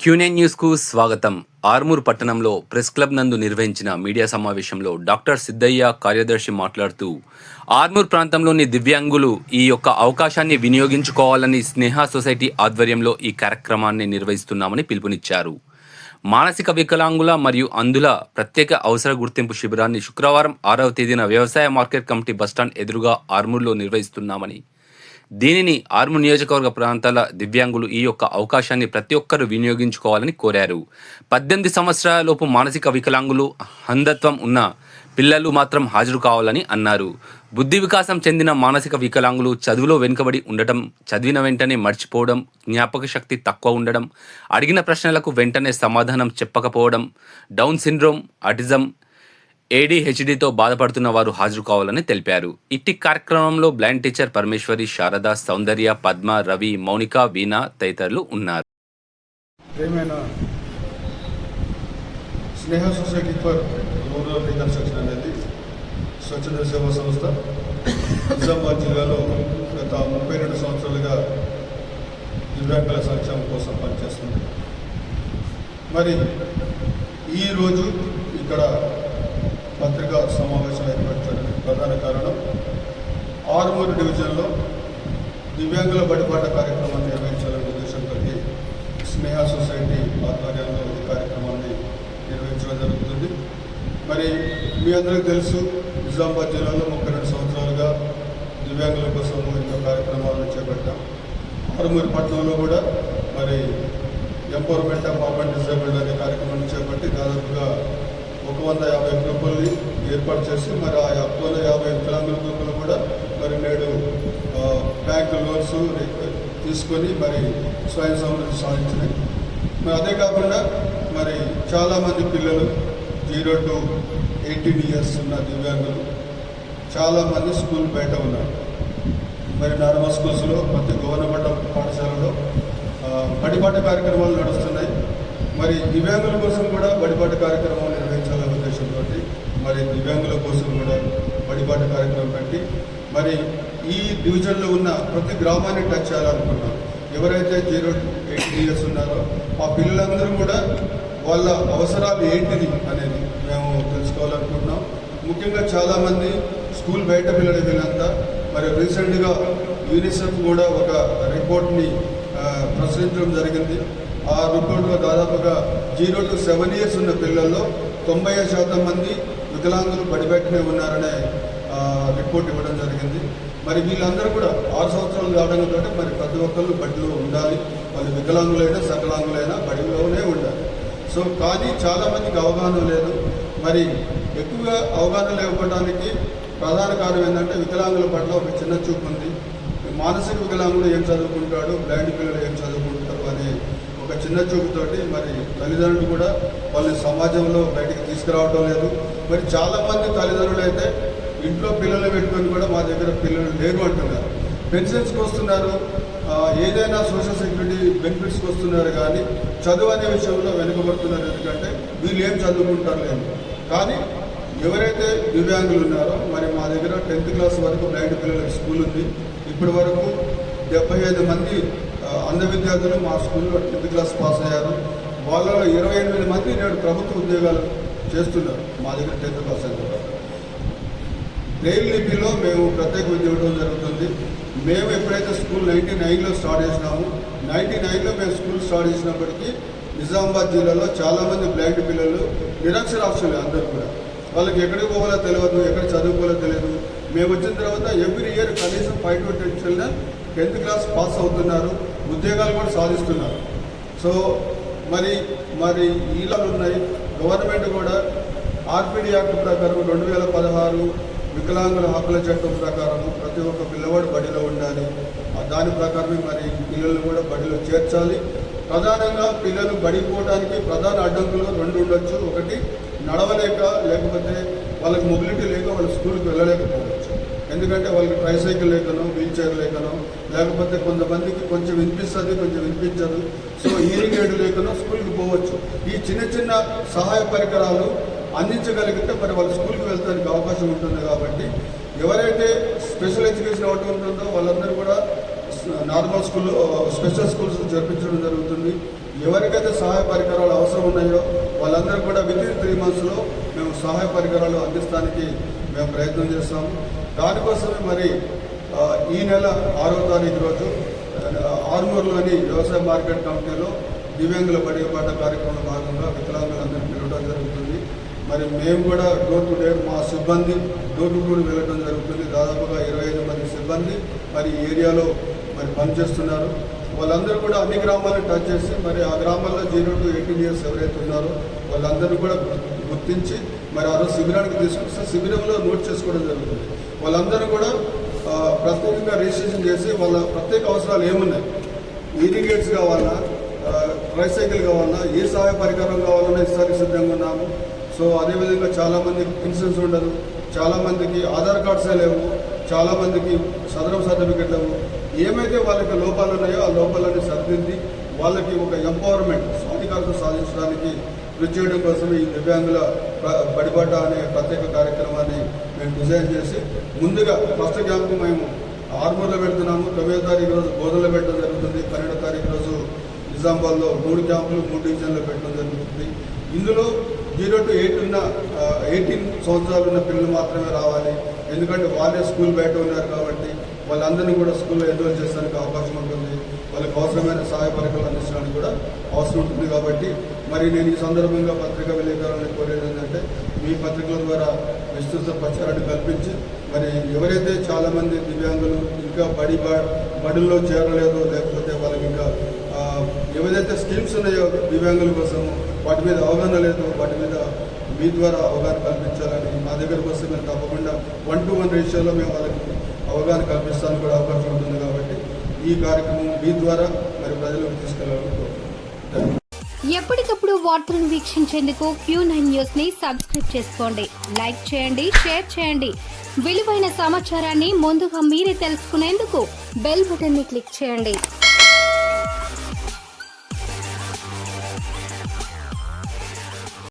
Quinine న్యూస్కు స్వాగతం. ఆర్మూర్ పట్టణంలో ప్రెస్ క్లబ్ నందు నిర్వహించిన మీడియా సమావేశంలో డాక్టర్ సిద్ధయ్య కార్యదర్శి మాట్లాడుతూ, ఆర్మూర్ ప్రాంతంలోని దివ్యాంగులు ఈ యొక్క అవకాశాన్ని వినియోగించుకోవాలని స్నేహ సొసైటీ ఆధ్వర్యంలో ఈ కార్యక్రమాన్ని నిర్వహిస్తున్నామని పిలుపునిచ్చారు. మానసిక వికలాంగుల మరియు అంధుల ప్రత్యేక అవసర గుర్తింపు శిబిరాన్ని శుక్రవారం 6వ తేదీన వ్యవసాయ మార్కెట్ కమిటీ బస్టాండ్ ఎదురుగా ఆర్మూర్లో నిర్వహిస్తున్నామని, దీనిని ఆర్మూర్ నియోజకవర్గ ప్రాంతాల దివ్యాంగులు ఈ యొక్క అవకాశాన్ని ప్రతి ఒక్కరూ వినియోగించుకోవాలని కోరారు. 18 సంవత్సరాల లోపు మానసిక వికలాంగులు, అంధత్వం ఉన్న పిల్లలు మాత్రం హాజరు కావాలని అన్నారు. బుద్ధి వికాసం చెందిన మానసిక వికలాంగులు చదువులో వెనుకబడి ఉండటం, చదివిన వెంటనే మర్చిపోవడం, జ్ఞాపక శక్తి తక్కువ ఉండడం, అడిగిన ప్రశ్నలకు వెంటనే సమాధానం చెప్పకపోవడం, డౌన్ సిండ్రోమ్, ఆటిజం, ADHDతో బాధపడుతున్న వారు హాజరు కావాలని తెలిపారు. ఇట్టి కార్యక్రమంలో బ్లైండ్ టీచర్ పరమేశ్వరి, శారద, సౌందర్య, పద్మ, రవి, మౌనిక, వీణ తదితరులు ఉన్నారు. స్నేహ సొసైటీ ఫర్ రూరల్ రీకన్స్ట్రక్షన్ అనేది స్వచ్ఛంద సేవా సంస్థ నిజామాబాద్ జిల్లాలో గత 32 సంవత్సరాలుగా దివ్యాంగుల సంక్షేమం కోసం పనిచేస్తుంది. మరి ఈరోజు ఇక్కడ పత్రికా సమావేశం ఏర్పరచడానికి ప్రధాన కారణం, ఆర్మూరు డివిజన్లో దివ్యాంగుల బడిపాట కార్యక్రమాన్ని నిర్వహించాలనే ఉద్దేశంతో స్నేహ సొసైటీ ఆధ్వర్యంలో ఈ కార్యక్రమాన్ని నిర్వహించడం జరుగుతుంది. మరి మీ అందరికీ తెలుసు, నిజామాబాద్ జిల్లాలో 32 సంవత్సరాలుగా దివ్యాంగుల కోసం ఎన్నో కార్యక్రమాలను చేపట్టాం. ఆర్మూరు పట్టణంలో కూడా మరి ఎంపవర్మెంట్ ఆఫ్ అర్బన్ డిజేబుల్డ్ అనే కార్యక్రమాన్ని చేపట్టి దాదాపుగా 150 గ్రూపుల్ని ఏర్పాటు చేసి, మరి ఆ 150 వికలాంగుల గ్రూపులు కూడా మరి నేడు బ్యాంకు లోన్స్ తీసుకొని మరి స్వయం సమృద్ధి సాధించినాయి. మరి అదే కాకుండా మరి చాలామంది పిల్లలు 0 to 18 ఇయర్స్ ఉన్న దివ్యాంగులు చాలామంది స్కూల్ బయట ఉన్నారు. మరి నార్మల్ స్కూల్స్లో ప్రతి గవర్నమెంట్ పాఠశాలలో బడిపాట కార్యక్రమాలు నడుస్తున్నాయి. మరి దివ్యాంగుల కోసం కూడా బడిపాట కార్యక్రమాలు నిర్వహించాలనే ఉద్దేశంతో మరి దివ్యాంగుల కోసం కూడా బడిపాట కార్యక్రమం పెట్టి మరి ఈ డివిజన్లో ఉన్న ప్రతి గ్రామాన్ని టచ్ చేయాలనుకున్నాం. ఎవరైతే 0 to 18 ఇయర్స్ ఉన్నారో ఆ పిల్లలందరూ కూడా వాళ్ళ అవసరాలు ఏంటిది అనేది మేము తెలుసుకోవాలనుకుంటున్నాం. ముఖ్యంగా చాలామంది స్కూల్ బయట పిల్లలు వీళ్ళంతా మరి రీసెంట్గా యూనిసెఫ్ కూడా ఒక రిపోర్ట్ని ప్రచురించడం జరిగింది. ఆ రిపోర్ట్లో దాదాపుగా 0 to 7 ఇయర్స్ ఉన్న పిల్లల్లో 90% మంది వికలాంగులు బడిబెట్టనే ఉన్నారనే రిపోర్ట్ ఇవ్వడం జరిగింది. మరి వీళ్ళందరూ కూడా 6 సంవత్సరాలు కావడంతో మరి ప్రతి ఒక్కళ్ళు బడిలో ఉండాలి. వాళ్ళు వికలాంగులైనా సకలాంగులైనా బడిలోనే ఉండాలి. సో కానీ చాలామందికి అవగాహన లేదు. మరి ఎక్కువగా అవగాహన లేకపోవడానికి ప్రధాన కారణం ఏంటంటే వికలాంగుల పట్ల ఒక చిన్న చూపు ఉంది. మానసిక వికలాంగులు ఏం చదువుకుంటాడు, బ్లైండ్ పిల్లలు ఏం చదువుకుంటారు అనే ఒక చిన్న చూపుతోటి మరి తల్లిదండ్రులు కూడా వాళ్ళని సమాజంలో బయటికి తీసుకురావడం లేదు. మరి చాలామంది తల్లిదండ్రులు అయితే ఇంట్లో పిల్లలు పెట్టుకొని కూడా మా దగ్గర పిల్లలు లేరు అంటున్నారు. పెన్షన్స్కి వస్తున్నారు, ఏదైనా సోషల్ సెక్యూరిటీ బెనిఫిట్స్కి వస్తున్నారు, కానీ చదువు అనే విషయంలో వెనుకబడుతున్నారు. ఎందుకంటే వీళ్ళు ఏం చదువుకుంటారు లేదు. కానీ ఎవరైతే దివ్యాంగులు ఉన్నారో మరి మా దగ్గర 10th క్లాస్ వరకు బ్లైండ్ పిల్లలకి స్కూల్ ఉంది. ఇప్పటి వరకు 75 మంది అంధ విద్యార్థులు మా స్కూల్లో 10th క్లాస్ పాస్ అయ్యారు. వాళ్ళలో 28 మంది నేడు ప్రభుత్వ ఉద్యోగాలు చేస్తున్నారు మా దగ్గర 10th క్లాస్ అయిన తర్వాత. బ్రెయిల్ లిపిలో మేము ప్రత్యేక విద్య ఇవ్వడం జరుగుతుంది. మేము ఎప్పుడైతే స్కూల్ 99లో స్టార్ట్ చేసినామో 99లో మేము స్కూల్ స్టార్ట్ చేసినప్పటికీ నిజామాబాద్ జిల్లాలో చాలామంది బ్లైండ్ పిల్లలు నిరక్షరాస్యులే. అందరూ కూడా వాళ్ళకి ఎక్కడికి పోవాలో తెలియదు, ఎక్కడ చదువుకోవాలో తెలియదు. మేము వచ్చిన తర్వాత ఎవ్రీ ఇయర్ కనీసం 5 to 10 children 10th class pass అవుతున్నారు, ఉద్యోగాలు కూడా సాధిస్తున్నారు. సో మరి మరి ఈలాలు ఉన్నాయి. గవర్నమెంట్ కూడా RPD యాక్ట్ ప్రకారం 2016 వికలాంగుల హక్కుల చట్టం ప్రకారం ప్రతి ఒక్క పిల్లవాడు బడిలో ఉండాలి. దాని ప్రకారమే మరి పిల్లలు కూడా బడిలో చేర్చాలి. ప్రధానంగా పిల్లలు బడిపోవడానికి ప్రధాన అడ్డంకులు 2 ఉండొచ్చు. ఒకటి నడవలేక, లేకపోతే వాళ్ళకి మొబిలిటీ లేక వాళ్ళు స్కూల్కి వెళ్ళలేకపోవచ్చు. ఎందుకంటే వాళ్ళకి ట్రైసైకిల్ లేకనో, వీల్ చైర్ లేకనో, లేకపోతే కొంతమందికి కొంచెం వినిపిస్తుంది, కొంచెం వినిపించదు. సో హీరింగ్ ఎయిడ్ లేకనో స్కూల్కి పోవచ్చు. ఈ చిన్న చిన్న సహాయ పరికరాలు అందించగలిగితే మరి వాళ్ళు స్కూల్కి వెళ్తానికి అవకాశం ఉంటుంది. కాబట్టి ఎవరైతే స్పెషల్ ఎడ్యుకేషన్ ఒకటి ఉంటుందో వాళ్ళందరూ కూడా నార్మల్ స్కూల్, స్పెషల్ స్కూల్స్ జరిపించడం జరుగుతుంది. ఎవరికైతే సహాయ పరికరాలు అవసరం ఉన్నాయో వాళ్ళందరూ కూడా వితిన్ 3 monthsలో మేము సహాయ పరికరాలు అందిస్తానికి మేము ప్రయత్నం చేస్తాము. దానికోసమే మరి ఈ నెల 6వ తారీఖు రోజు ఆర్మూర్లోని వ్యవసాయ మార్కెట్ కమిటీలో దివ్యాంగుల బడిపాట కార్యక్రమంలో భాగంగా వికలాంగులందరినీ పిలవడం జరుగుతుంది. మరి మేము కూడా డోర్ టు డోర్ మా సిబ్బంది డోర్ టు డోర్ వెళ్ళడం జరుగుతుంది. దాదాపుగా 25 మంది సిబ్బంది మరి ఈ ఏరియాలో మరి పనిచేస్తున్నారు. వాళ్ళందరూ కూడా అన్ని గ్రామాలను టచ్ చేసి మరి ఆ గ్రామాల్లో 0 to 18 years ఎవరైతే ఉన్నారో వాళ్ళందరూ కూడా గుర్తించి మరి ఆ రోజు శిబిరానికి తీసుకొస్తే శిబిరంలో నోట్ చేసుకోవడం జరుగుతుంది. వాళ్ళందరూ కూడా ప్రత్యేకంగా రిజిస్ట్రేషన్ చేసి వాళ్ళ ప్రత్యేక అవసరాలు ఏమున్నాయి, ఇరిగేట్స్ కావాలన్నా, ట్రైసైకిల్ కావాలన్నా, ఏ సహాయ పరికరం కావాలన్నా ఇస్తానికి సిద్ధంగా ఉన్నాము. సో అదేవిధంగా చాలామందికి పెన్షన్స్ ఉండదు, చాలామందికి ఆధార్ కార్డ్సే లేవు, చాలామందికి సదరం సర్టిఫికెట్ లేవు. ఏమైతే వాళ్ళకి లోపాలు ఉన్నాయో ఆ లోపాలన్నీ సరిదిద్ది వాళ్ళకి ఒక ఎంపవర్మెంట్ సాధికారత సాధించడానికి కృషి చేయడం కోసం ఈ దివ్యాంగుల బడిబాట అనే ప్రత్యేక కార్యక్రమాన్ని మేము డిజైన్ చేసి ముందుగా ఫస్ట్ క్యాంపు మేము ఆర్మూర్లో పెడుతున్నాము. 9వ తారీఖు రోజు బోధనలో పెట్టడం జరుగుతుంది. 12వ తారీఖు రోజు నిజామాబాద్లో 3 క్యాంపులు 3 డివిజన్లో పెట్టడం జరుగుతుంది. ఇందులో 0 to 18 సంవత్సరాలు ఉన్న పిల్లలు మాత్రమే రావాలి. ఎందుకంటే వాళ్ళే స్కూల్ బయట ఉన్నారు కాబట్టి వాళ్ళందరినీ కూడా స్కూల్లో ఎన్రోల్ చేసడానికి అవకాశం ఉంటుంది. వాళ్ళకి అవసరమైన సహాయ పరికరాలు అందించడానికి కూడా అవసరం ఉంటుంది. కాబట్టి మరి నేను ఈ సందర్భంగా పత్రికా విలేకరులను కోరేది ఏంటంటే మీ పత్రికల ద్వారా విస్తృత ప్రచారాన్ని కల్పించి మరి ఎవరైతే చాలామంది దివ్యాంగులు ఇంకా బడుల్లో చేరలేదో లేకపోతే వాళ్ళకి ఇంకా ఏవైతే స్కీమ్స్ ఉన్నాయో దివ్యాంగుల కోసం వాటి మీద అవగాహన లేదు, వాటి మీద మీ ద్వారా అవగాహన కల్పించాలని మా దగ్గరకు వస్తే మేము తప్పకుండా 1-to-1 రేషియోలో మేము వాళ్ళకి అవగాహన కల్పిస్తానికి కూడా అవకాశం ఉంటుంది. కాబట్టి ఈ కార్యక్రమం మీ ద్వారా మరి ప్రజలకు తీసుకెళ్లాలని కోరుతున్నాను. ఎప్పటికప్పుడు వార్తలను వీక్షించేందుకు Q9 న్యూస్ ని సబ్స్క్రైబ్ చేసుకోండి, లైక్ చేయండి, షేర్ చేయండి. విలువైన సమాచారాన్ని ముందుగా మీరే తెలుసుకునేందుకు బెల్ బటన్ ని క్లిక్ చేయండి.